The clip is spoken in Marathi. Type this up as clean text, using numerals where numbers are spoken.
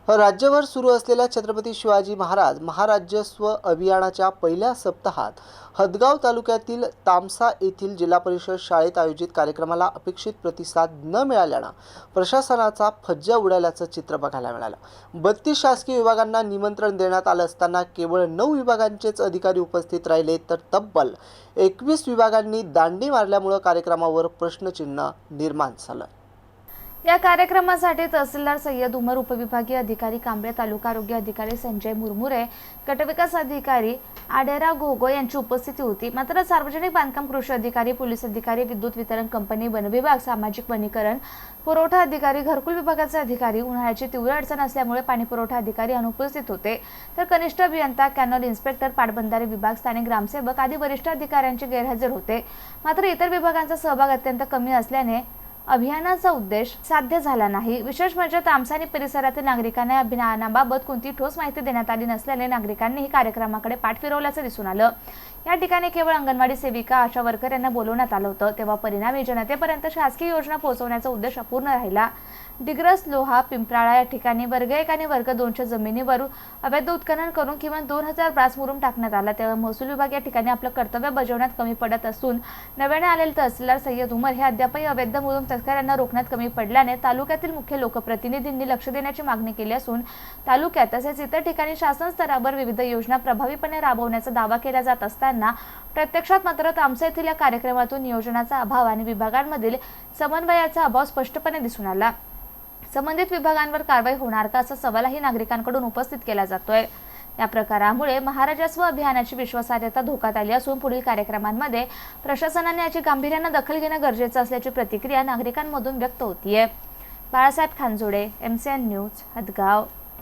राज्यभर सुरू असलेल्या छत्रपती शिवाजी महाराज महाराजस्व अभियानाच्या पहिल्या सप्ताहात हदगाव तालुक्यातील तामसा येथील जिल्हा परिषद शाळेत आयोजित कार्यक्रमाला अपेक्षित प्रतिसाद न मिळाल्याने प्रशासनाचा फज्जा उडाल्याचं चित्र बघायला मिळालं। 32 शासकीय विभागांना निमंत्रण देण्यात आलं असताना केवळ 9 विभागांचेच अधिकारी उपस्थित राहिले, तर तब्बल 21 विभागांनी दांडी मारल्यामुळे कार्यक्रमावर प्रश्नचिन्ह निर्माण झालं। या कार्यक्रमासाठी तहसीलदार सय्यद उमर, उपविभागीय अधिकारी कांबळे, तालुका आरोग्य अधिकारी संजय मुरमुरे, गटविकास अधिकारी आडेरा घोगो यांची उपस्थिती होती। मात्र सार्वजनिक बांधकाम, कृषी अधिकारी, पोलीस अधिकारी, विद्युत वितरण कंपनी, वन विभाग, सामाजिक वनीकरण, पुरवठा अधिकारी, घरकुल विभागाचे अधिकारी, उन्हाळ्याची तीव्र अडचण असल्यामुळे पाणी पुरवठा अधिकारी अनुपस्थित होते, तर कनिष्ठ अभियंता, कॅनल इन्स्पेक्टर, पाटबंधारे विभाग, स्थानिक ग्रामसेवक आदी वरिष्ठ अधिकाऱ्यांचे गैरहजर होते। मात्र इतर विभागांचा सहभाग अत्यंत कमी असल्याने अभियानाचा उद्देश साध्य झाला नाही। विशेष म्हणजे तामसा आणि परिसरातील नागरिकांना अभियानाबाबत कोणती ठोस माहिती देण्यात आली नसल्याने नागरिकांनीही कार्यक्रमाकडे पाठ फिरवल्याचं दिसून आलं। या ठिकाणी केवळ अंगणवाडी सेविका, आशा वर्कर यांना बोलवण्यात आलं होतं, तेव्हा परिणामी जनतेपर्यंत शासकीय योजना पोहोचवण्याचा उद्देश अपूर्ण राहिला। डिग्रस, लोहा, पिंपराळा या ठिकाणी वर्ग 1 आणि वर्ग 2च्या जमिनीवर अवैध उत्खनन करून किमान 2000 ब्रास मुरुम टाकण्यात आला, तेव्हा महसूल विभाग या ठिकाणी आपलं कर्तव्य बजावण्यात कमी पडत असून नव्याने आलेले तहसीलदार सय्यद उमर हे अद्यापही अवैध मुरुम तस्करांना रोखण्यात कमी पडल्याने तालुक्यातील मुख्य लोकप्रतिनिधींनी लक्ष देण्याची मागणी केली असून तालुक्यात तसेच इतर ठिकाणी शासन स्तरावर विविध योजना प्रभावीपणे राबवण्याचा दावा केला जात असताना प्रत्यक्षात मात्र तामसा येथील या कार्यक्रमातून नियोजनाचा अभाव आणि विभागांमधील समन्वयाचा अभाव स्पष्टपणे दिसून आला। संबंधित विभागांवर कारवाई होणार का असा सवालही नागरिकांकडून उपस्थित केला जातोय। या प्रकारामुळे महाराजस्व अभियानाची विश्वासार्हता धोक्यात आली असून पुढील कार्यक्रमांमध्ये प्रशासनाने याची गांभीर्याने दखल घेणं गरजेचं असल्याची प्रतिक्रिया नागरिकांमधून व्यक्त होतीये। Balasaheb Khanjode, MCN news, Hadgaon.